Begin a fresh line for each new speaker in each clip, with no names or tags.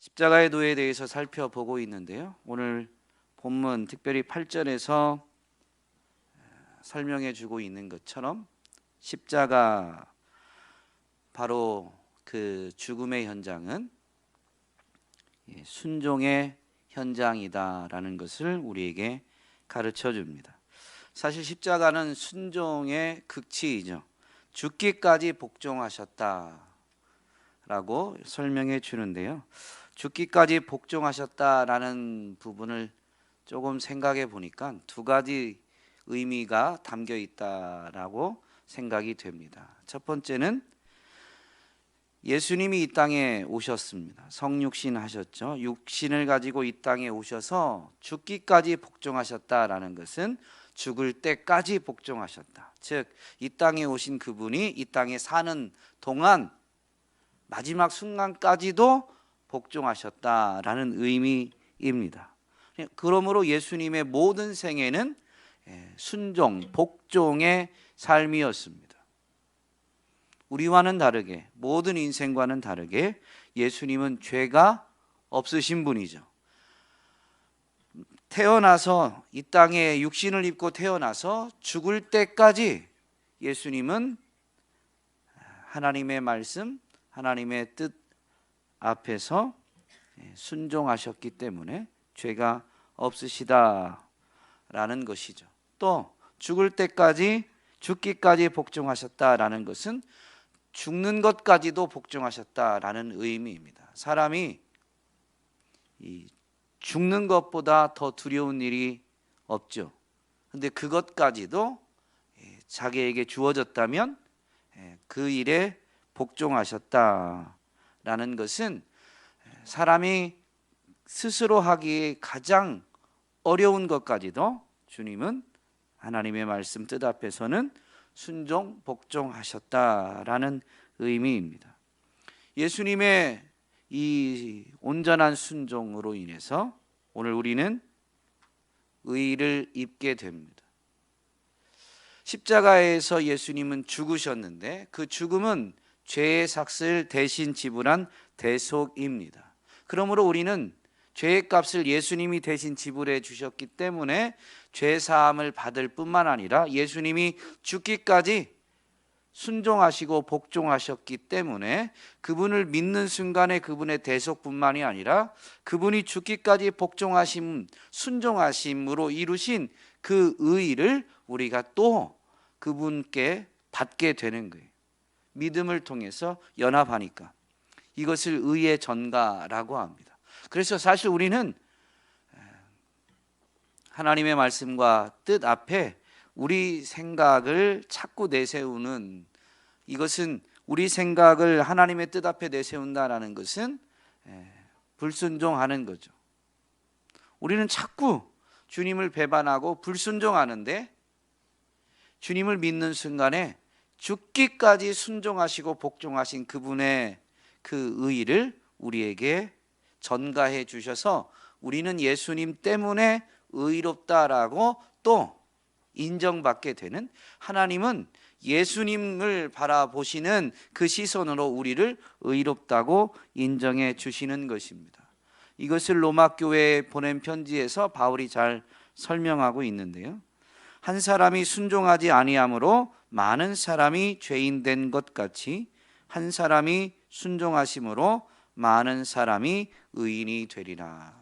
십자가의 도에 대해서 살펴보고 있는데요. 오늘 본문 특별히 8절에서 설명해 주고 있는 것처럼 십자가 바로 그 죽음의 현장은 순종의 현장이다라는 것을 우리에게 가르쳐 줍니다. 사실 십자가는 순종의 극치이죠. 죽기까지 복종하셨다라고 설명해 주는데요. 죽기까지 복종하셨다라는 부분을 조금 생각해 보니까 두 가지 의미가 담겨 있다라고 생각이 됩니다. 첫 번째는 예수님이 이 땅에 오셨습니다. 성육신 하셨죠. 육신을 가지고 이 땅에 오셔서 죽기까지 복종하셨다라는 것은 죽을 때까지 복종하셨다. 즉, 이 땅에 오신 그분이 이 땅에 사는 동안 마지막 순간까지도 복종하셨다라는 의미입니다. 그러므로 예수님의 모든 생애는 순종, 복종의 삶이었습니다. 우리와는 다르게, 모든 인생과는 다르게 예수님은 죄가 없으신 분이죠. 태어나서 이 땅에 육신을 입고 태어나서 죽을 때까지 예수님은 하나님의 말씀, 하나님의 뜻 앞에서 순종하셨기 때문에 죄가 없으시다라는 것이죠. 또 죽을 때까지, 죽기까지 복종하셨다라는 것은 죽는 것까지도 복종하셨다라는 의미입니다. 사람이 죽는 것보다 더 두려운 일이 없죠. 그런데 그것까지도 자기에게 주어졌다면 그 일에 복종하셨다라는 것은 사람이 스스로 하기 가장 어려운 것까지도 주님은 하나님의 말씀 뜻 앞에서는 순종, 복종하셨다라는 의미입니다. 예수님의 이 온전한 순종으로 인해서 오늘 우리는 의를 입게 됩니다. 십자가에서 예수님은 죽으셨는데 그 죽음은 죄의 삭을 대신 지불한 대속입니다. 그러므로 우리는 죄의 값을 예수님이 대신 지불해 주셨기 때문에 죄 사함을 받을 뿐만 아니라 예수님이 죽기까지 순종하시고 복종하셨기 때문에 그분을 믿는 순간에 그분의 대속뿐만이 아니라 그분이 죽기까지 복종하심, 순종하심으로 이루신 그 의의를 우리가 또 그분께 받게 되는 거예요. 믿음을 통해서 연합하니까 이것을 의의 전가라고 합니다. 그래서 사실 우리는 하나님의 말씀과 뜻 앞에 우리 생각을 자꾸 내세우는, 이것은 우리 생각을 하나님의 뜻 앞에 내세운다라는 것은 불순종하는 거죠. 우리는 자꾸 주님을 배반하고 불순종하는데 주님을 믿는 순간에 죽기까지 순종하시고 복종하신 그분의 그 의의를 우리에게 전가해 주셔서 우리는 예수님 때문에 의롭다라고 또 인정받게 되는, 하나님은 예수님을 바라보시는 그 시선으로 우리를 의롭다고 인정해 주시는 것입니다. 이것을 로마 교회에 보낸 편지에서 바울이 잘 설명하고 있는데요. 한 사람이 순종하지 아니함으로 많은 사람이 죄인 된 것 같이 한 사람이 순종하심으로 많은 사람이 의인이 되리라.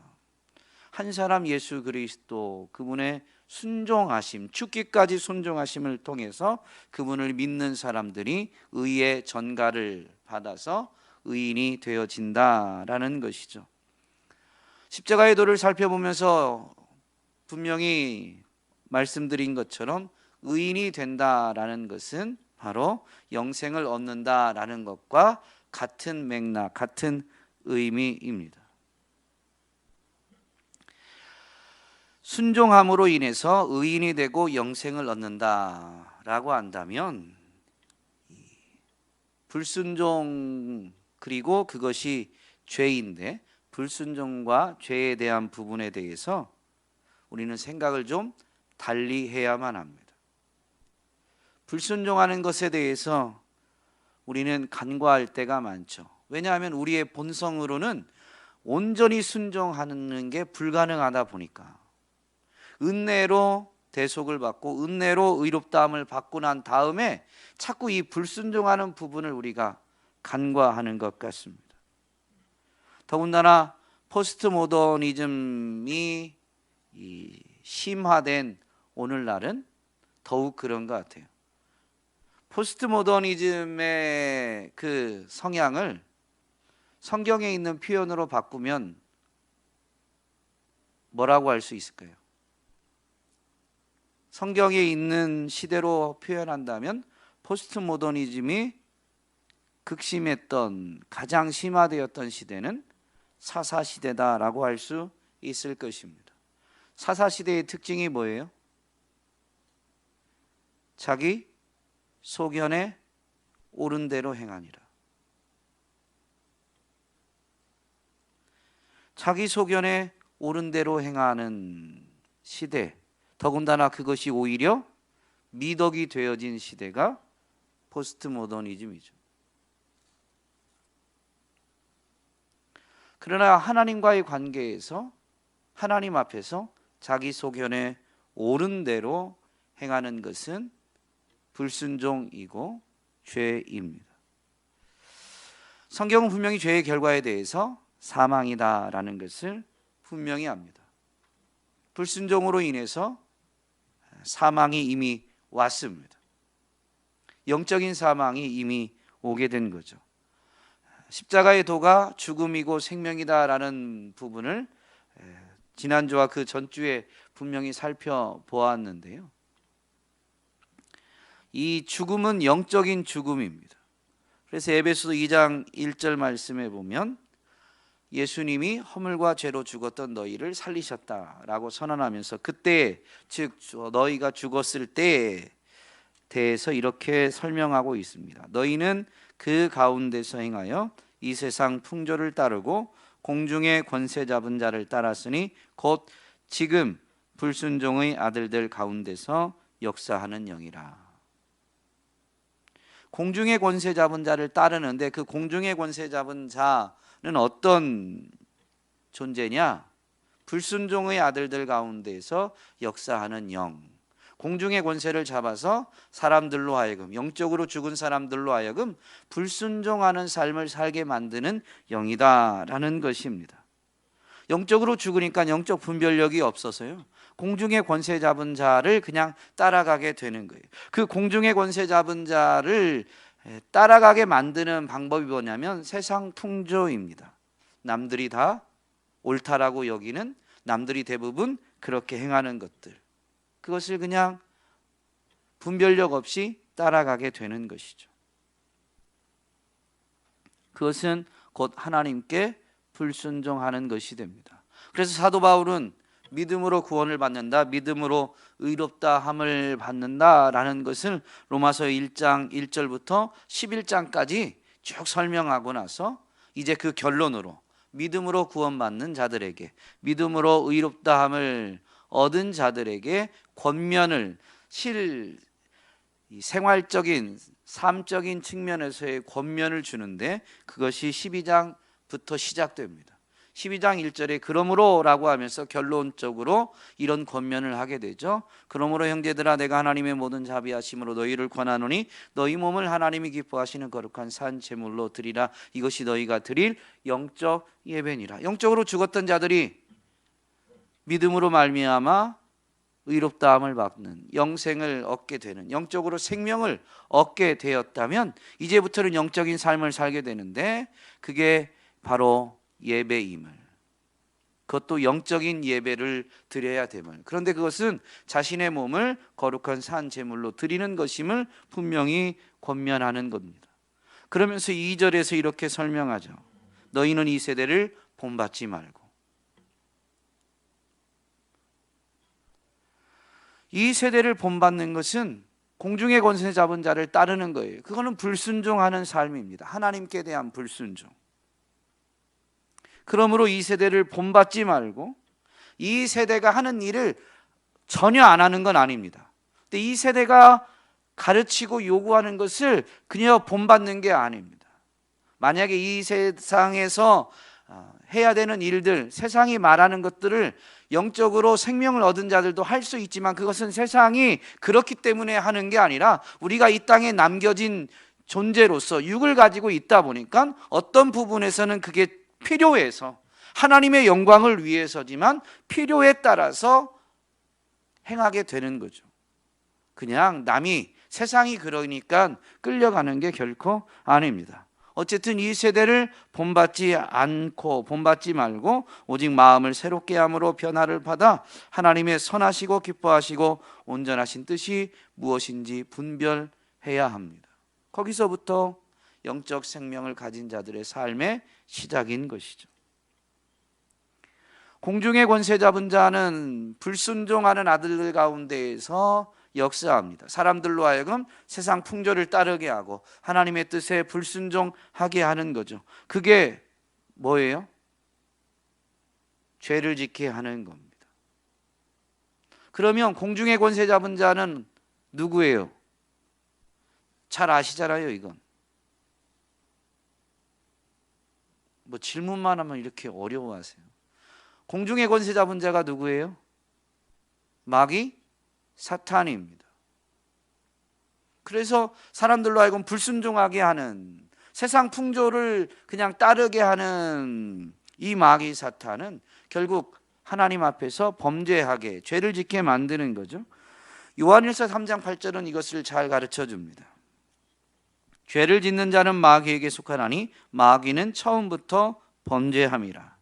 한 사람 예수 그리스도 그분의 순종하심, 죽기까지 순종하심을 통해서 그분을 믿는 사람들이 의의 전가를 받아서 의인이 되어진다라는 것이죠. 십자가의 도를 살펴보면서 분명히 말씀드린 것처럼 의인이 된다라는 것은 바로 영생을 얻는다라는 것과 같은 맥락, 같은 의미입니다. 순종함으로 인해서 의인이 되고 영생을 얻는다라고 한다면 불순종, 그리고 그것이 죄인데 불순종과 죄에 대한 부분에 대해서 우리는 생각을 좀 달리 해야만 합니다. 불순종하는 것에 대해서 우리는 간과할 때가 많죠. 왜냐하면 우리의 본성으로는 온전히 순종하는 게 불가능하다 보니까 은혜로 대속을 받고 은혜로 의롭다함을 받고 난 다음에 자꾸 이 불순종하는 부분을 우리가 간과하는 것 같습니다. 더군다나 포스트 모더니즘이 심화된 오늘날은 더욱 그런 것 같아요. 포스트 모더니즘의 그 성향을 성경에 있는 표현으로 바꾸면 뭐라고 할 수 있을까요? 성경에 있는 시대로 표현한다면 포스트 모더니즘이 극심했던, 가장 심화되었던 시대는 사사시대다라고 할 수 있을 것입니다. 사사시대의 특징이 뭐예요? 자기 소견에 옳은 대로 행하니라. 자기 소견에 옳은 대로 행하는 시대, 더군다나 그것이 오히려 미덕이 되어진 시대가 포스트 모더니즘이죠. 그러나 하나님과의 관계에서 하나님 앞에서 자기 소견에 옳은 대로 행하는 것은 불순종이고 죄입니다. 성경은 분명히 죄의 결과에 대해서 사망이다라는 것을 분명히 합니다. 불순종으로 인해서 사망이 이미 왔습니다. 영적인 사망이 이미 오게 된 거죠. 십자가의 도가 죽음이고 생명이다라는 부분을 지난주와 그 전주에 분명히 살펴보았는데요. 이 죽음은 영적인 죽음입니다. 그래서 에베소서 2장 1절 말씀에 보면 예수님이 허물과 죄로 죽었던 너희를 살리셨다라고 선언하면서 그때, 즉 너희가 죽었을 때에 대해서 이렇게 설명하고 있습니다. 너희는 그 가운데서 행하여 이 세상 풍조를 따르고 공중의 권세 잡은 자를 따랐으니 곧 지금 불순종의 아들들 가운데서 역사하는 영이라. 공중의 권세 잡은 자를 따르는데 그 공중의 권세 잡은 자는 어떤 존재냐? 불순종의 아들들 가운데서 역사하는 영. 공중의 권세를 잡아서 사람들로 하여금, 영적으로 죽은 사람들로 하여금 불순종하는 삶을 살게 만드는 영이다라는 것입니다. 영적으로 죽으니까 영적 분별력이 없어서요, 공중의 권세 잡은 자를 그냥 따라가게 되는 거예요. 그 공중의 권세 잡은 자를 따라가게 만드는 방법이 뭐냐면 세상 풍조입니다. 남들이 다 옳다라고 여기는, 남들이 대부분 그렇게 행하는 것들, 그것을 그냥 분별력 없이 따라가게 되는 것이죠. 그것은 곧 하나님께 불순종하는 것이 됩니다. 그래서 사도 바울은 믿음으로 구원을 받는다, 믿음으로 의롭다함을 받는다라는 것을 로마서 1장 1절부터 11장까지 쭉 설명하고 나서 이제 그 결론으로 믿음으로 구원받는 자들에게, 믿음으로 의롭다함을 얻은 자들에게 권면을, 생활적인 삶적인 측면에서의 권면을 주는데 그것이 12장부터 시작됩니다. 12장 1절에 그러므로 라고 하면서 결론적으로 이런 권면을 하게 되죠. 그러므로 형제들아 내가 하나님의 모든 자비하심으로 너희를 권하노니 너희 몸을 하나님이 기뻐하시는 거룩한 산 제물로 드리라. 이것이 너희가 드릴 영적 예배니라. 영적으로 죽었던 자들이 믿음으로 말미암아 의롭다함을 받는, 영생을 얻게 되는, 영적으로 생명을 얻게 되었다면 이제부터는 영적인 삶을 살게 되는데 그게 바로 예배임을, 그것도 영적인 예배를 드려야 됨을, 그런데 그것은 자신의 몸을 거룩한 산 제물로 드리는 것임을 분명히 권면하는 겁니다. 그러면서 2절에서 이렇게 설명하죠. 너희는 이 세대를 본받지 말고. 이 세대를 본받는 것은 공중의 권세 잡은 자를 따르는 거예요. 그거는 불순종하는 삶입니다. 하나님께 대한 불순종. 그러므로 이 세대를 본받지 말고, 이 세대가 하는 일을 전혀 안 하는 건 아닙니다. 근데 이 세대가 가르치고 요구하는 것을 그냥 본받는 게 아닙니다. 만약에 이 세상에서 해야 되는 일들, 세상이 말하는 것들을 영적으로 생명을 얻은 자들도 할 수 있지만 그것은 세상이 그렇기 때문에 하는 게 아니라 우리가 이 땅에 남겨진 존재로서 육을 가지고 있다 보니까 어떤 부분에서는 그게 필요해서 하나님의 영광을 위해서지만 필요에 따라서 행하게 되는 거죠. 그냥 남이 세상이 그러니까 끌려가는 게 결코 아닙니다. 어쨌든 이 세대를 본받지 말고 오직 마음을 새롭게 함으로 변화를 받아 하나님의 선하시고 기뻐하시고 온전하신 뜻이 무엇인지 분별해야 합니다. 거기서부터 영적 생명을 가진 자들의 삶의 시작인 것이죠. 공중의 권세 잡은 자는 불순종하는 아들들 가운데에서 역사합니다. 사람들로 하여금 세상 풍조를 따르게 하고 하나님의 뜻에 불순종하게 하는 거죠. 그게 뭐예요? 죄를 짓게 하는 겁니다. 그러면 공중의 권세 잡은 자는 누구예요? 잘 아시잖아요, 이건. 뭐 질문만 하면 이렇게 어려워하세요. 공중의 권세 잡은 자가 누구예요? 마귀, 사탄입니다. 그래서 사람들로 하여금 불순종하게 하는, 세상 풍조를 그냥 따르게 하는 이 마귀 사탄은 결국 하나님 앞에서 범죄하게, 죄를 짓게 만드는 거죠. 요한일서 3장 8절은 이것을 잘 가르쳐 줍니다. 죄를 짓는 자는 마귀에게 속하나니 마귀는 처음부터 범죄함이라.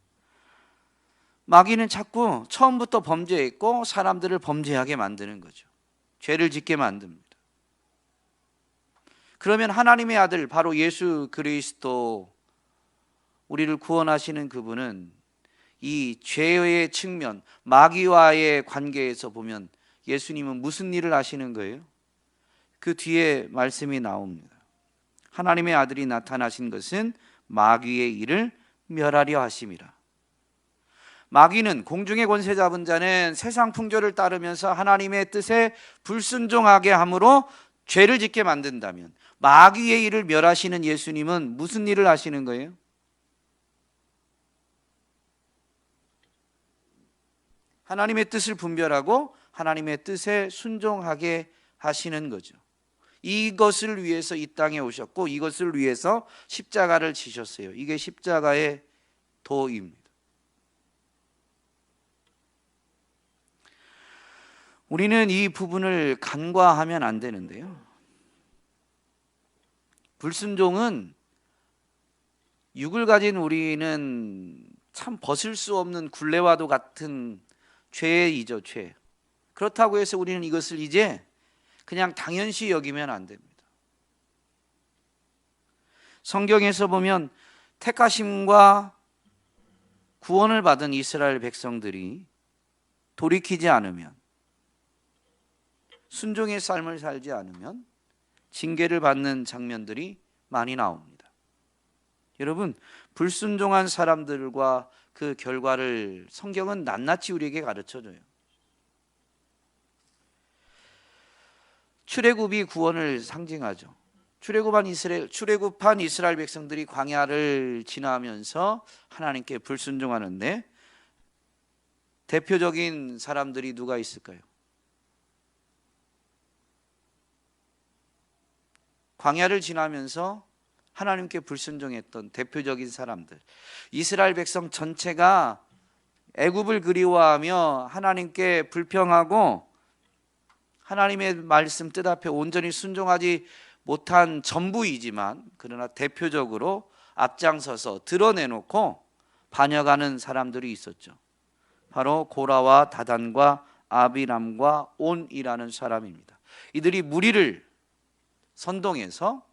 마귀는 자꾸 처음부터 범죄했고 사람들을 범죄하게 만드는 거죠. 죄를 짓게 만듭니다. 그러면 하나님의 아들 바로 예수 그리스도, 우리를 구원하시는 그분은 이 죄의 측면, 마귀와의 관계에서 보면 예수님은 무슨 일을 하시는 거예요? 그 뒤에 말씀이 나옵니다. 하나님의 아들이 나타나신 것은 마귀의 일을 멸하려 하심이라. 마귀는, 공중의 권세 잡은 자는 세상 풍조를 따르면서 하나님의 뜻에 불순종하게 함으로 죄를 짓게 만든다면, 마귀의 일을 멸하시는 예수님은 무슨 일을 하시는 거예요? 하나님의 뜻을 분별하고 하나님의 뜻에 순종하게 하시는 거죠. 이것을 위해서 이 땅에 오셨고 이것을 위해서 십자가를 지셨어요. 이게 십자가의 도입니다. 우리는 이 부분을 간과하면 안 되는데요. 불순종은, 육을 가진 우리는 참 벗을 수 없는 굴레와도 같은 죄이죠, 죄. 그렇다고 해서 우리는 이것을 이제 그냥 당연시 여기면 안 됩니다. 성경에서 보면 택하심과 구원을 받은 이스라엘 백성들이 돌이키지 않으면, 순종의 삶을 살지 않으면 징계를 받는 장면들이 많이 나옵니다. 여러분, 불순종한 사람들과 그 결과를 성경은 낱낱이 우리에게 가르쳐줘요. 출애굽이 구원을 상징하죠. 출애굽한 이스라엘 백성들이 광야를 지나면서 하나님께 불순종하는데 대표적인 사람들이 누가 있을까요? 광야를 지나면서 하나님께 불순종했던 대표적인 사람들, 이스라엘 백성 전체가 애굽을 그리워하며 하나님께 불평하고 하나님의 말씀 뜻 앞에 온전히 순종하지 못한 전부이지만, 그러나 대표적으로 앞장서서 드러내놓고 반역하는 사람들이 있었죠. 바로 고라와 다단과 아비람과 온이라는 사람입니다. 이들이 무리를 선동해서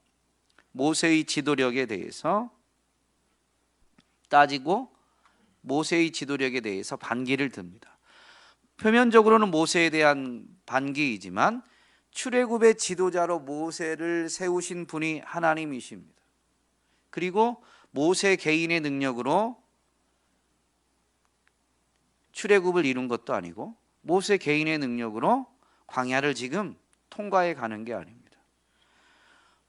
모세의 지도력에 대해서 따지고 모세의 지도력에 대해서 반기를 듭니다. 표면적으로는 모세에 대한 반기이지만 출애굽의 지도자로 모세를 세우신 분이 하나님이십니다. 그리고 모세 개인의 능력으로 출애굽을 이룬 것도 아니고 모세 개인의 능력으로 광야를 지금 통과해 가는 게 아닙니다.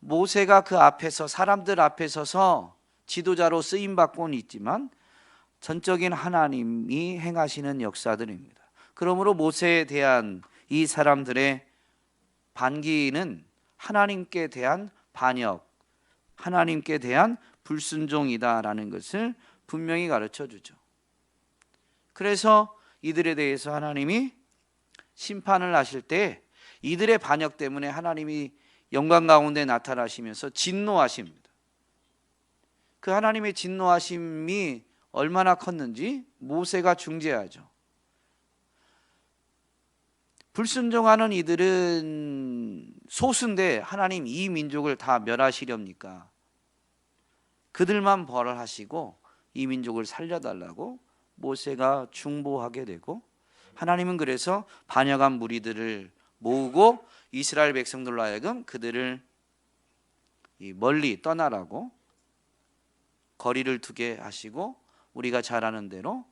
모세가 그 앞에서, 사람들 앞에 서서 지도자로 쓰임 받고는 있지만 전적인 하나님이 행하시는 역사들입니다. 그러므로 모세에 대한 이 사람들의 반기는 하나님께 대한 반역, 하나님께 대한 불순종이다라는 것을 분명히 가르쳐 주죠. 그래서 이들에 대해서 하나님이 심판을 하실 때 이들의 반역 때문에 하나님이 영광 가운데 나타나시면서 진노하십니다. 그 하나님의 진노하심이 얼마나 컸는지 모세가 중재하죠. 불순종하는 이들은 소수인데 하나님 이 민족을 다 멸하시렵니까? 그들만 벌하시고 이 민족을 살려달라고 모세가 중보하게 되고, 하나님은 그래서 반역한 무리들을 모으고 이스라엘 백성들로 하여금 그들을 멀리 떠나라고 거리를 두게 하시고, 우리가 잘 아는 대로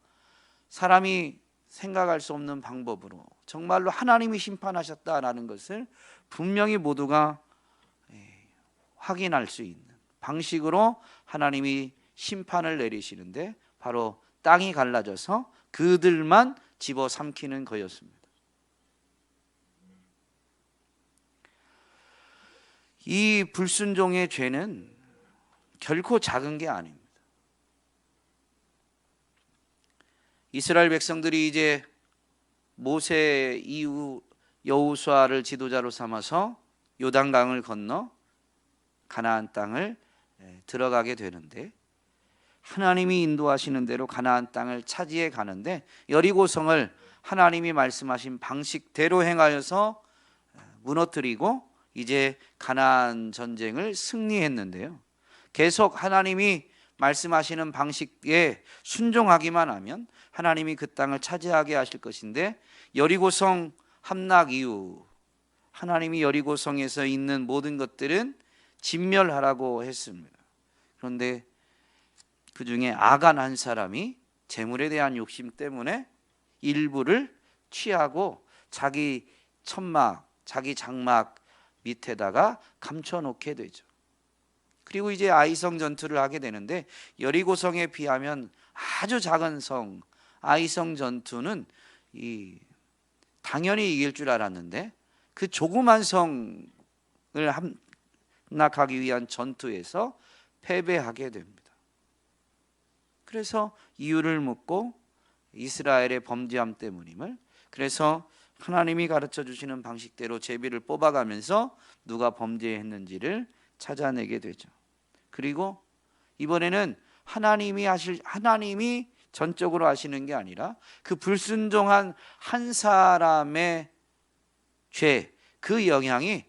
사람이 생각할 수 없는 방법으로 정말로 하나님이 심판하셨다라는 것을 분명히 모두가 확인할 수 있는 방식으로 하나님이 심판을 내리시는데, 바로 땅이 갈라져서 그들만 집어삼키는 거였습니다. 이 불순종의 죄는 결코 작은 게 아닙니다. 이스라엘 백성들이 이제 모세 이후 여호수아를 지도자로 삼아서 요단강을 건너 가나안 땅을 들어가게 되는데, 하나님이 인도하시는 대로 가나안 땅을 차지해 가는데, 여리고성을 하나님이 말씀하신 방식대로 행하여서 무너뜨리고 이제 가나안 전쟁을 승리했는데요, 계속 하나님이 말씀하시는 방식에 순종하기만 하면 하나님이 그 땅을 차지하게 하실 것인데, 여리고성 함락 이후 하나님이 여리고성에서 있는 모든 것들은 진멸하라고 했습니다. 그런데 그 중에 아간 한 사람이 재물에 대한 욕심 때문에 일부를 취하고 자기 천막, 자기 장막 밑에다가 감춰놓게 되죠. 그리고 이제 아이성 전투를 하게 되는데, 여리고성에 비하면 아주 작은 성 아이성 전투는 당연히 이길 줄 알았는데, 그 조그만 성을 함락하기 위한 전투에서 패배하게 됩니다. 그래서 이유를 묻고 이스라엘의 범죄함 때문임을, 그래서 하나님이 가르쳐 주시는 방식대로 제비를 뽑아가면서 누가 범죄했는지를 찾아내게 되죠. 그리고 이번에는 하나님이 전적으로 하시는 게 아니라 그 불순종한 한 사람의 죄, 그 영향이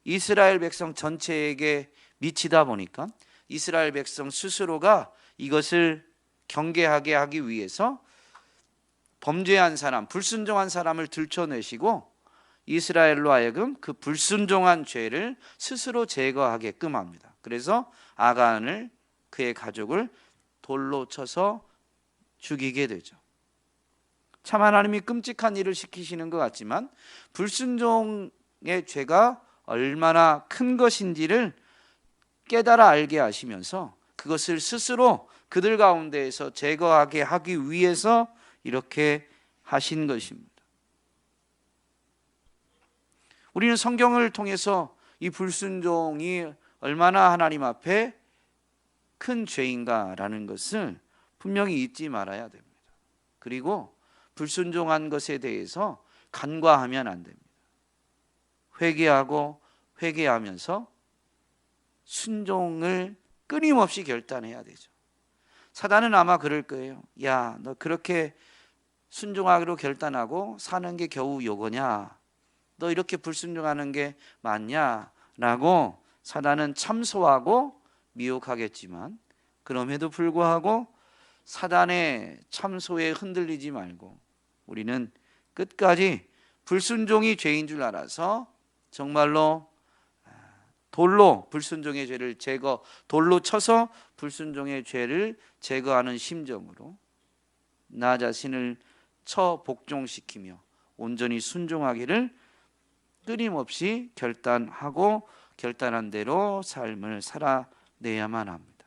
이스라엘 백성 전체에게 미치다 보니까 이스라엘 백성 스스로가 이것을 경계하게 하기 위해서 범죄한 사람, 불순종한 사람을 들춰내시고 이스라엘로 하여금 그 불순종한 죄를 스스로 제거하게끔 합니다. 그래서 아간을, 그의 가족을 돌로 쳐서 죽이게 되죠. 참 하나님이 끔찍한 일을 시키시는 것 같지만 불순종의 죄가 얼마나 큰 것인지를 깨달아 알게 하시면서 그것을 스스로 그들 가운데에서 제거하게 하기 위해서 이렇게 하신 것입니다. 우리는 성경을 통해서 이 불순종이 얼마나 하나님 앞에 큰 죄인가라는 것을 분명히 잊지 말아야 됩니다. 그리고 불순종한 것에 대해서 간과하면 안 됩니다. 회개하고 회개하면서 순종을 끊임없이 결단해야 되죠. 사단은 아마 그럴 거예요. 야, 너 그렇게 순종하기로 결단하고 사는 게 겨우 요거냐? 너 이렇게 불순종하는 게 맞냐? 라고 사단은 참소하고 미혹하겠지만, 그럼에도 불구하고 사단의 참소에 흔들리지 말고 우리는 끝까지 불순종이 죄인 줄 알아서 정말로 돌로 불순종의 죄를 돌로 쳐서 불순종의 죄를 제거하는 심정으로 나 자신을 처 복종시키며 온전히 순종하기를 끊임없이 결단하고 결단한 대로 삶을 살아내야만 합니다.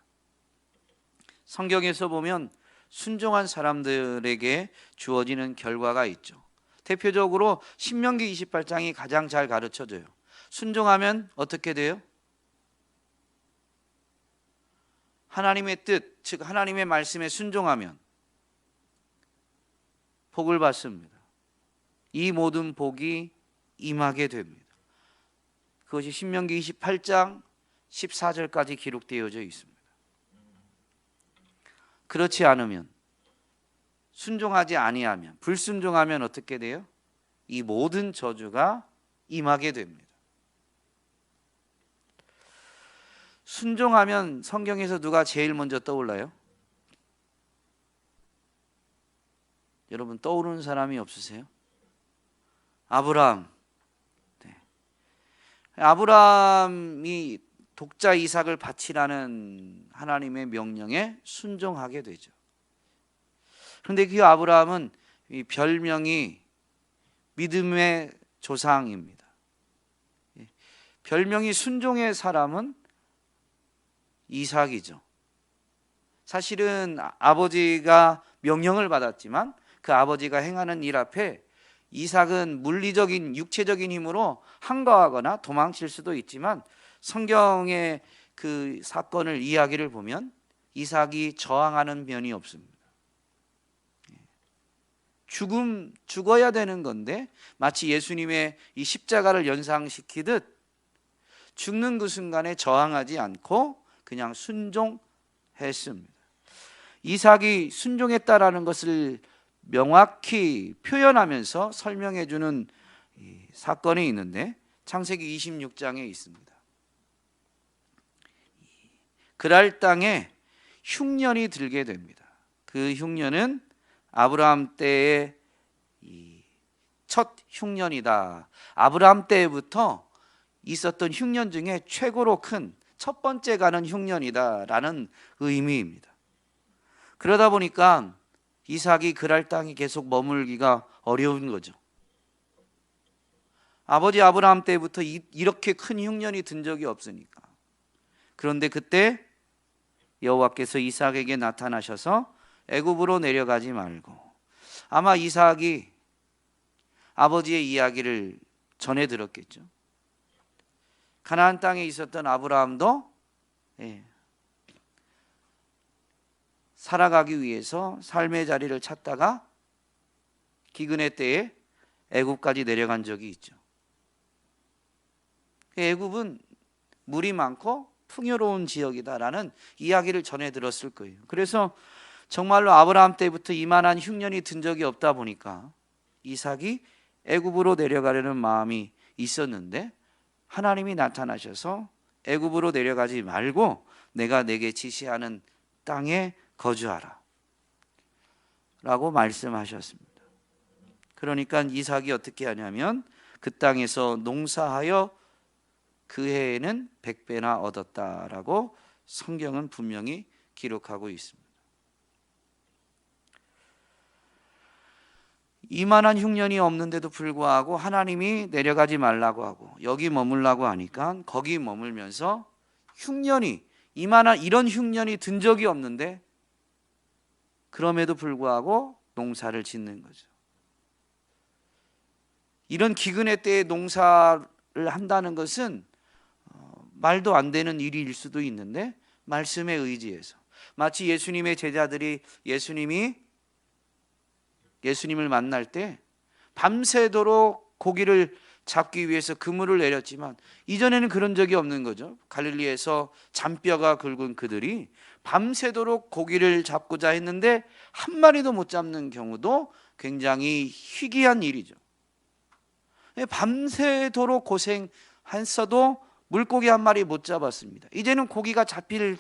성경에서 보면 순종한 사람들에게 주어지는 결과가 있죠. 대표적으로 신명기 28장이 가장 잘 가르쳐줘요. 순종하면 어떻게 돼요? 하나님의 뜻, 즉 하나님의 말씀에 순종하면 복을 받습니다. 이 모든 복이 임하게 됩니다. 그것이 신명기 28장 14절까지 기록되어져 있습니다. 그렇지 않으면, 순종하지 아니하면, 불순종하면 어떻게 돼요? 이 모든 저주가 임하게 됩니다. 순종하면 성경에서 누가 제일 먼저 떠올라요? 여러분 떠오르는 사람이 없으세요? 아브라함. 네. 아브라함이 독자 이삭을 바치라는 하나님의 명령에 순종하게 되죠. 그런데 그 아브라함은 이 별명이 믿음의 조상입니다. 별명이 순종의 사람은 이삭이죠. 사실은 아버지가 명령을 받았지만 그 아버지가 행하는 일 앞에 이삭은 물리적인 육체적인 힘으로 항거하거나 도망칠 수도 있지만 성경의 그 사건을 이야기를 보면 이삭이 저항하는 면이 없습니다. 죽어야 되는 건데 마치 예수님의 이 십자가를 연상시키듯 죽는 그 순간에 저항하지 않고 그냥 순종했습니다. 이삭이 순종했다라는 것을 명확히 표현하면서 설명해 주는 사건이 있는데 창세기 26장에 있습니다. 그랄 땅에 흉년이 들게 됩니다. 그 흉년은 아브라함 때의 첫 흉년이다. 아브라함 때부터 있었던 흉년 중에 최고로 큰 첫 번째 가는 흉년이다라는 의미입니다. 그러다 보니까 이삭이 그랄 땅에 계속 머물기가 어려운 거죠. 아버지 아브라함 때부터 이렇게 큰 흉년이 든 적이 없으니까. 그런데 그때 여호와께서 이삭에게 나타나셔서 애굽으로 내려가지 말고, 아마 이삭이 아버지의 이야기를 전해 들었겠죠. 가나안 땅에 있었던 아브라함도 살아가기 위해서 삶의 자리를 찾다가 기근의 때에 애굽까지 내려간 적이 있죠. 애굽은 물이 많고 풍요로운 지역이다라는 이야기를 전해 들었을 거예요. 그래서 정말로 아브라함 때부터 이만한 흉년이 든 적이 없다 보니까 이삭이 애굽으로 내려가려는 마음이 있었는데 하나님이 나타나셔서 애굽으로 내려가지 말고 내가 내게 지시하는 땅에 거주하라 라고 말씀하셨습니다. 그러니까 이삭이 어떻게 하냐면 그 땅에서 농사하여 그 해에는 100배나 얻었다라고 성경은 분명히 기록하고 있습니다. 이만한 흉년이 없는데도 불구하고 하나님이 내려가지 말라고 하고 여기 머물라고 하니까 거기 머물면서 흉년이 이런 흉년이 든 적이 없는데 그럼에도 불구하고 농사를 짓는 거죠. 이런 기근의 때에 농사를 한다는 것은 말도 안 되는 일일 수도 있는데 말씀에 의지해서, 마치 예수님의 제자들이 예수님을 만날 때 밤새도록 고기를 잡기 위해서 그물을 내렸지만 이전에는 그런 적이 없는 거죠. 갈릴리에서 잔뼈가 굵은 그들이 밤새도록 고기를 잡고자 했는데 한 마리도 못 잡는 경우도 굉장히 희귀한 일이죠. 밤새도록 고생했어도 물고기 한 마리 못 잡았습니다. 이제는 고기가 잡힐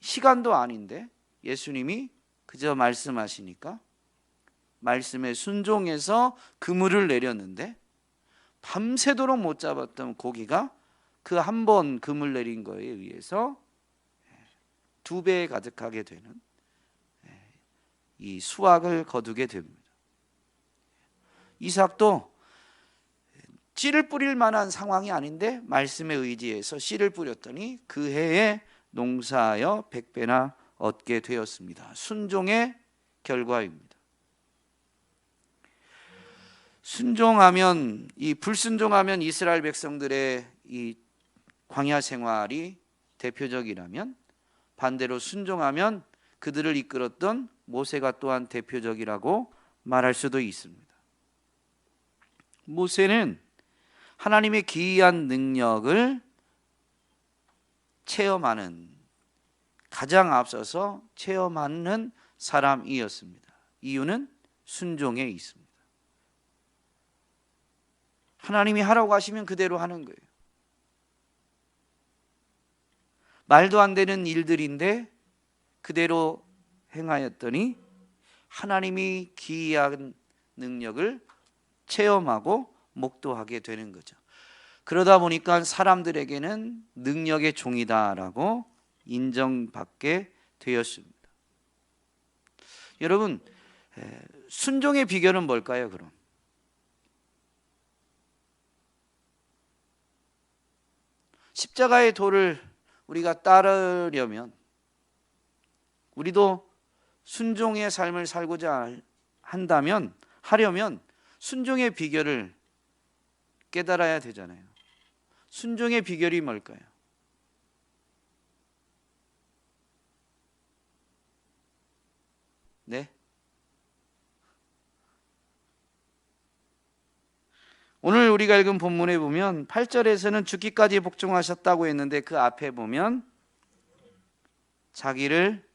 시간도 아닌데 예수님이 그저 말씀하시니까 말씀에 순종해서 그물을 내렸는데 밤새도록 못 잡았던 고기가 그 한 번 그물 내린 거에 의해서 2배 가득하게 되는 이 수확을 거두게 됩니다. 이삭도 씨를 뿌릴 만한 상황이 아닌데 말씀에 의지해서 씨를 뿌렸더니 그 해에 농사하여 100배나 얻게 되었습니다. 순종의 결과입니다. 순종하면, 이 불순종하면 이스라엘 백성들의 이 광야 생활이 대표적이라면, 반대로 순종하면 그들을 이끌었던 모세가 또한 대표적이라고 말할 수도 있습니다. 모세는 하나님의 기이한 능력을 체험하는, 가장 앞서서 체험하는 사람이었습니다. 이유는 순종에 있습니다. 하나님이 하라고 하시면 그대로 하는 거예요. 말도 안 되는 일들인데 그대로 행하였더니 하나님이 기이한 능력을 체험하고 목도하게 되는 거죠. 그러다 보니까 사람들에게는 능력의 종이다라고 인정받게 되었습니다. 여러분, 순종의 비결은 뭘까요, 그럼? 십자가의 도를 우리가 따르려면, 우리도 순종의 삶을 살고자 하려면 순종의 비결을 깨달아야 되잖아요. 순종의 비결이 뭘까요? 네? 오늘 우리가 읽은 본문에 보면 8절에서는 죽기까지 복종하셨다고 했는데, 그 앞에 보면 자기를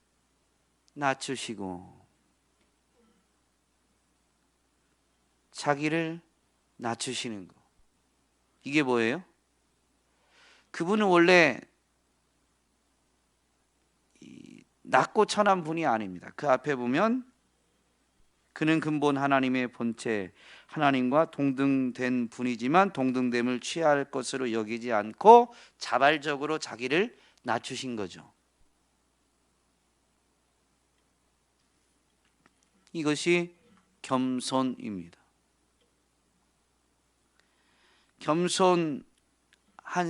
낮추시고, 자기를 낮추시는 거, 이게 뭐예요? 그분은 원래 낮고 천한 분이 아닙니다. 그 앞에 보면 그는 근본 하나님의 본체, 하나님과 동등된 분이지만 동등됨을 취할 것으로 여기지 않고 자발적으로 자기를 낮추신 거죠. 이것이 겸손입니다. 겸손한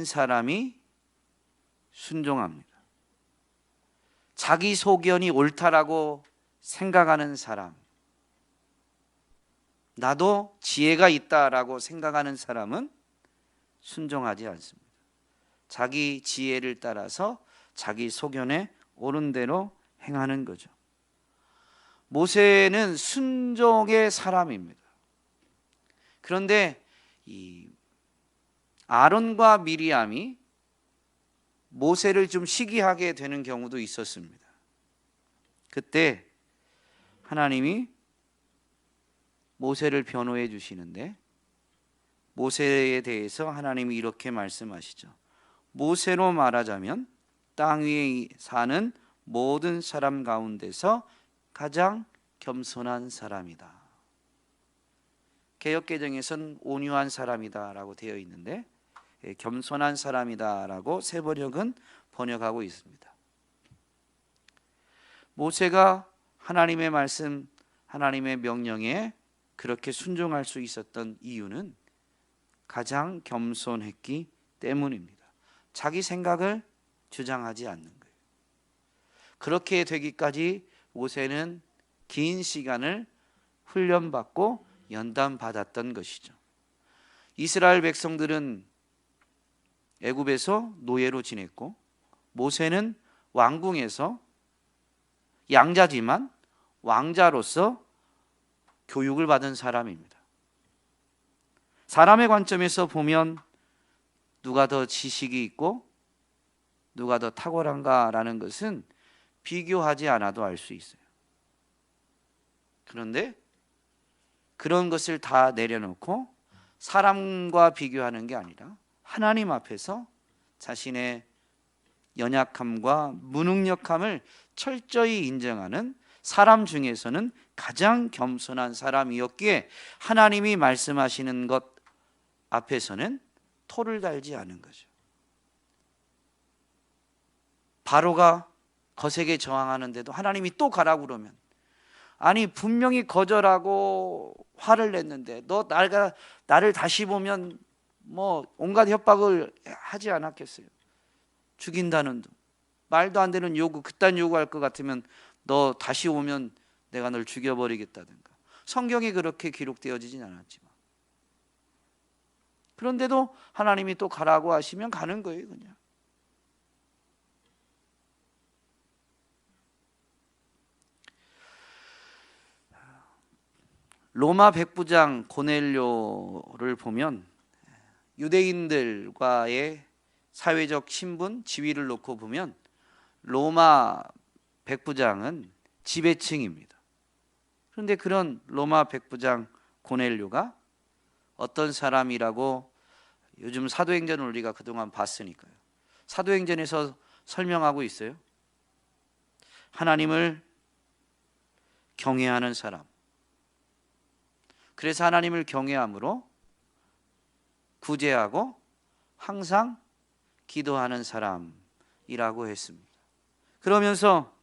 사람이 순종합니다. 자기 소견이 옳다라고 생각하는 사람, 나도 지혜가 있다라고 생각하는 사람은 순종하지 않습니다. 자기 지혜를 따라서 자기 소견에 옳은 대로 행하는 거죠. 모세는 순종의 사람입니다. 그런데 이 아론과 미리암이 모세를 좀 시기하게 되는 경우도 있었습니다. 그때 하나님이 모세를 변호해 주시는데, 모세에 대해서 하나님이 이렇게 말씀하시죠. 모세로 말하자면 땅 위에 사는 모든 사람 가운데서 가장 겸손한 사람이다. 개역개정에서는 온유한 사람이다 라고 되어 있는데, 겸손한 사람이다 라고 세번역은 번역하고 있습니다. 모세가 하나님의 말씀, 하나님의 명령에 그렇게 순종할 수 있었던 이유는 가장 겸손했기 때문입니다. 자기 생각을 주장하지 않는 거예요. 그렇게 되기까지 모세는 긴 시간을 훈련받고 연단받았던 것이죠. 이스라엘 백성들은 애굽에서 노예로 지냈고, 모세는 왕궁에서 양자지만 왕자로서 교육을 받은 사람입니다. 사람의 관점에서 보면 누가 더 지식이 있고 누가 더 탁월한가라는 것은 비교하지 않아도 알 수 있어요. 그런데 그런 것을 다 내려놓고 사람과 비교하는 게 아니라 하나님 앞에서 자신의 연약함과 무능력함을 철저히 인정하는 사람 중에서는 가장 겸손한 사람이었기에 하나님이 말씀하시는 것 앞에서는 토를 달지 않은 거죠. 바로가 거세게 저항하는데도 하나님이 또 가라고 그러면, 아니 분명히 거절하고 화를 냈는데 너 나를 다시 보면 뭐 온갖 협박을 하지 않았겠어요. 죽인다는 둥, 말도 안 되는 요구, 그딴 요구할 것 같으면 너 다시 오면 내가 널 죽여버리겠다든가. 성경에 그렇게 기록되어지진 않았지만, 그런데도 하나님이 또 가라고 하시면 가는 거예요. 그냥. 로마 백부장 고넬료를 보면 유대인들과의 사회적 신분, 지위를 놓고 보면 로마 백부장은 지배층입니다. 그런데 그런 로마 백부장 고넬료가 어떤 사람이라고 요즘 사도행전을 우리가 그동안 봤으니까요. 사도행전에서 설명하고 있어요. 하나님을 경외하는 사람. 그래서 하나님을 경외함으로 구제하고 항상 기도하는 사람이라고 했습니다. 그러면서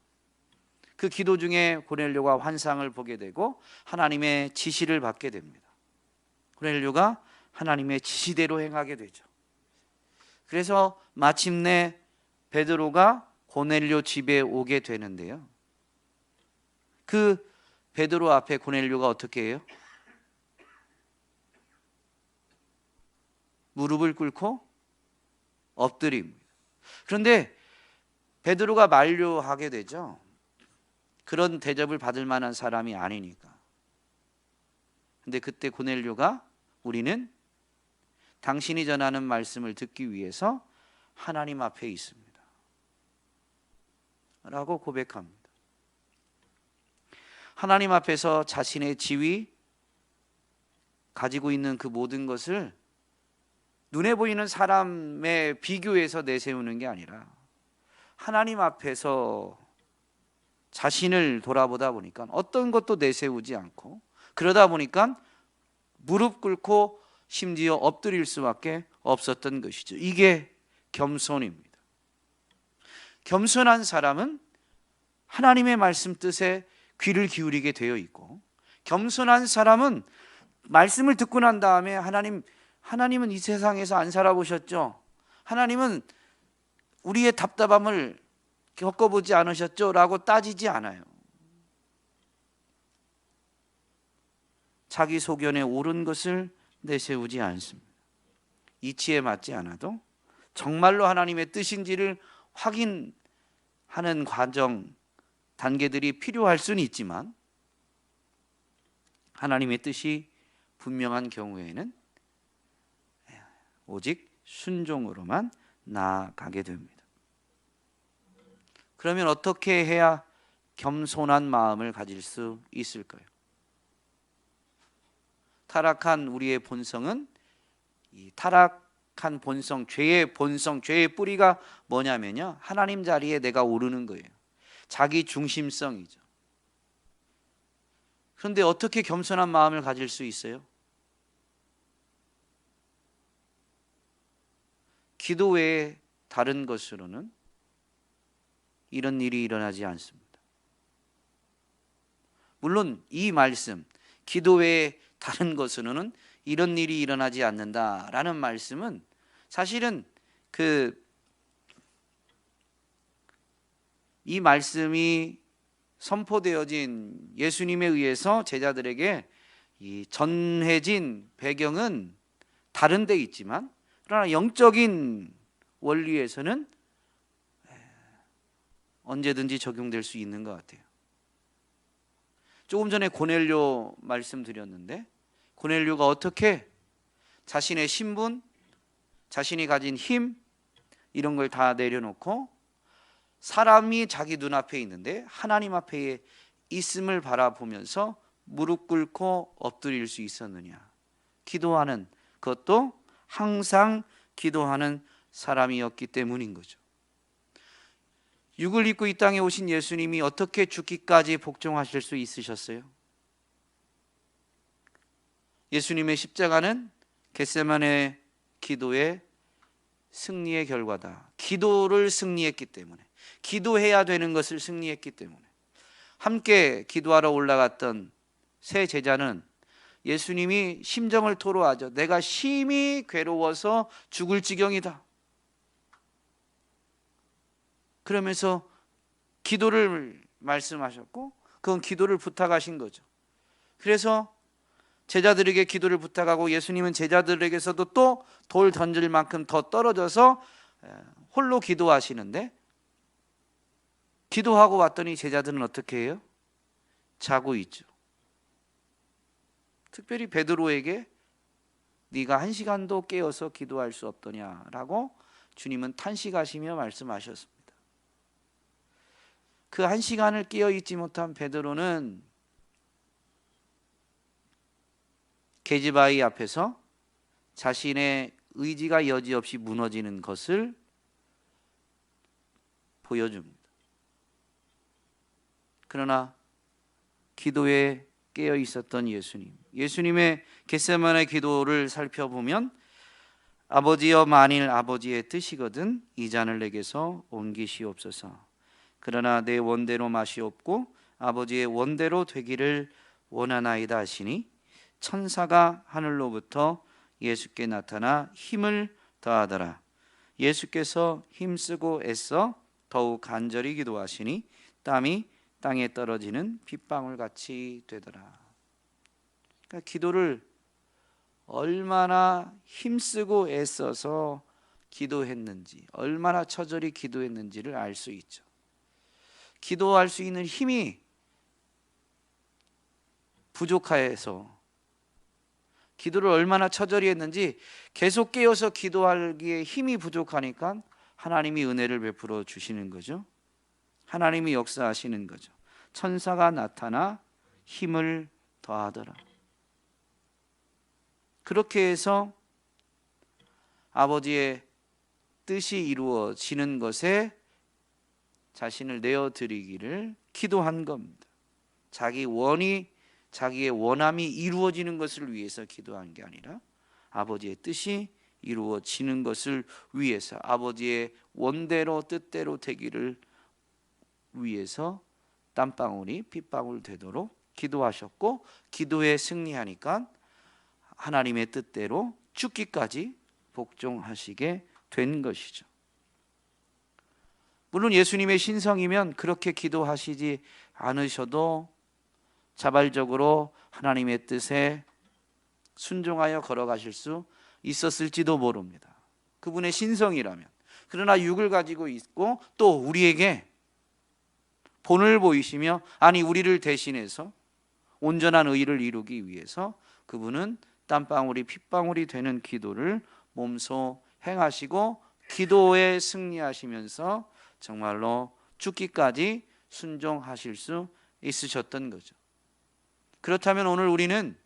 그 기도 중에 고넬료가 환상을 보게 되고 하나님의 지시를 받게 됩니다. 고넬료가 하나님의 지시대로 행하게 되죠. 그래서 마침내 베드로가 고넬료 집에 오게 되는데요. 그 베드로 앞에 고넬료가 어떻게 해요? 무릎을 꿇고 엎드립니다. 그런데 베드로가 만류하게 되죠. 그런 대접을 받을 만한 사람이 아니니까. 근데 그때 고넬료가 우리는 당신이 전하는 말씀을 듣기 위해서 하나님 앞에 있습니다 라고 고백합니다. 하나님 앞에서 자신의 지위, 가지고 있는 그 모든 것을 눈에 보이는 사람의 비교해서 내세우는 게 아니라 하나님 앞에서 자신을 돌아보다 보니까 어떤 것도 내세우지 않고, 그러다 보니까 무릎 꿇고 심지어 엎드릴 수밖에 없었던 것이죠. 이게 겸손입니다. 겸손한 사람은 하나님의 말씀 뜻에 귀를 기울이게 되어 있고, 겸손한 사람은 말씀을 듣고 난 다음에 하나님은 이 세상에서 안 살아보셨죠? 하나님은 우리의 답답함을 겪어보지 않으셨죠? 라고 따지지 않아요. 자기 소견에 옳은 것을 내세우지 않습니다. 이치에 맞지 않아도 정말로 하나님의 뜻인지를 확인하는 과정, 단계들이 필요할 수는 있지만 하나님의 뜻이 분명한 경우에는 오직 순종으로만 나아가게 됩니다. 그러면 어떻게 해야 겸손한 마음을 가질 수 있을까요? 타락한 우리의 본성은, 이 타락한 본성, 죄의 본성, 죄의 뿌리가 뭐냐면요, 하나님 자리에 내가 오르는 거예요. 자기 중심성이죠. 그런데 어떻게 겸손한 마음을 가질 수 있어요? 기도 외에 다른 것으로는 이런 일이 일어나지 않습니다. 물론 이 말씀, 기도 외에 다른 것으로는 이런 일이 일어나지 않는다라는 말씀은 사실은 이 말씀이 선포되어진 예수님에 의해서 제자들에게 이 전해진 배경은 다른 데 있지만, 그러나 영적인 원리에서는 언제든지 적용될 수 있는 것 같아요. 조금 전에 고넬료 말씀드렸는데, 고넬료가 어떻게 자신의 신분, 자신이 가진 힘, 이런 걸 다 내려놓고 사람이 자기 눈앞에 있는데 하나님 앞에 있음을 바라보면서 무릎 꿇고 엎드릴 수 있었느냐? 기도하는, 그것도 항상 기도하는 사람이었기 때문인 거죠. 육을 입고 이 땅에 오신 예수님이 어떻게 죽기까지 복종하실 수 있으셨어요? 예수님의 십자가는 겟세마네 기도의 승리의 결과다. 기도를 승리했기 때문에, 기도해야 되는 것을 승리했기 때문에. 함께 기도하러 올라갔던 세 제자는 예수님이 심정을 토로하죠. 내가 심히 괴로워서 죽을 지경이다. 그러면서 기도를 말씀하셨고 그건 기도를 부탁하신 거죠. 그래서 제자들에게 기도를 부탁하고 예수님은 제자들에게서도 또 돌 던질 만큼 더 떨어져서 홀로 기도하시는데, 기도하고 왔더니 제자들은 어떻게 해요? 자고 있죠. 특별히 베드로에게 네가 1시간도 깨어서 기도할 수 없더냐라고 주님은 탄식하시며 말씀하셨습니다. 그 1시간을 깨어있지 못한 베드로는 계집아이 앞에서 자신의 의지가 여지없이 무너지는 것을 보여줍니다. 그러나 기도에 깨어 있었던 예수님의 겟세마네 기도를 살펴보면 아버지여 만일 아버지의 뜻이거든 이 잔을 내게서 옮기시옵소서. 그러나 내 원대로 마시옵고 아버지의 원대로 되기를 원하나이다 하시니 천사가 하늘로부터 예수께 나타나 힘을 더하더라. 예수께서 힘쓰고 애써 더욱 간절히 기도하시니 땀이 땅에 떨어지는 빗방울 같이 되더라. 그러니까 기도를 얼마나 힘쓰고 애써서 기도했는지, 얼마나 처절히 기도했는지를 알 수 있죠. 기도할 수 있는 힘이 부족해서 기도를 얼마나 처절히 했는지, 계속 깨어서 기도하기에 힘이 부족하니까 하나님이 은혜를 베풀어 주시는 거죠. 하나님이 역사하시는 거죠. 천사가 나타나 힘을 더하더라. 그렇게 해서 아버지의 뜻이 이루어지는 것에 자신을 내어드리기를 기도한 겁니다. 자기의 원함이 이루어지는 것을 위해서 기도한 게 아니라 아버지의 뜻이 이루어지는 것을 위해서, 아버지의 원대로 뜻대로 되기를 위해서 땀방울이 핏방울 되도록 기도하셨고, 기도에 승리하니까 하나님의 뜻대로 죽기까지 복종하시게 된 것이죠. 물론 예수님의 신성이면 그렇게 기도하시지 않으셔도 자발적으로 하나님의 뜻에 순종하여 걸어가실 수 있었을지도 모릅니다. 그분의 신성이라면. 그러나 육을 가지고 있고 또 우리에게 본을 보이시며, 아니 우리를 대신해서 온전한 의를 이루기 위해서 그분은 땀방울이 핏방울이 되는 기도를 몸소 행하시고 기도에 승리하시면서 정말로 죽기까지 순종하실 수 있으셨던 거죠. 그렇다면 오늘 우리는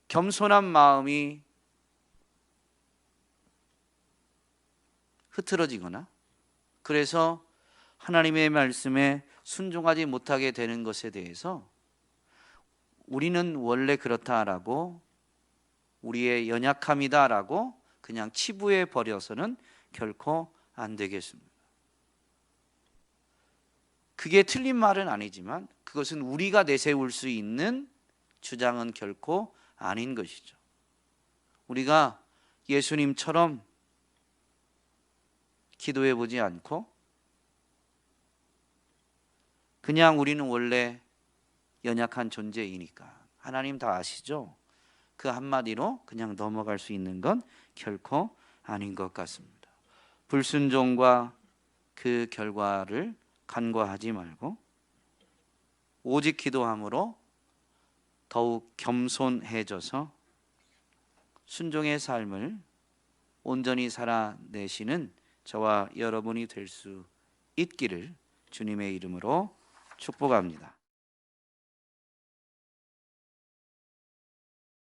겸손한 마음이 흐트러지거나 그래서 하나님의 말씀에 순종하지 못하게 되는 것에 대해서 우리는 원래 그렇다라고, 우리의 연약함이다라고 그냥 치부해 버려서는 결코 안 되겠습니다. 그게 틀린 말은 아니지만 그것은 우리가 내세울 수 있는 주장은 결코 아닌 것이죠. 우리가 예수님처럼 기도해 보지 않고 그냥 우리는 원래 연약한 존재이니까, 하나님 다 아시죠? 그 한마디로 그냥 넘어갈 수 있는 건 결코 아닌 것 같습니다. 불순종과 그 결과를 간과하지 말고 오직 기도함으로 더욱 겸손해져서 순종의 삶을 온전히 살아내시는 저와 여러분이 될 수 있기를 주님의 이름으로 축복합니다.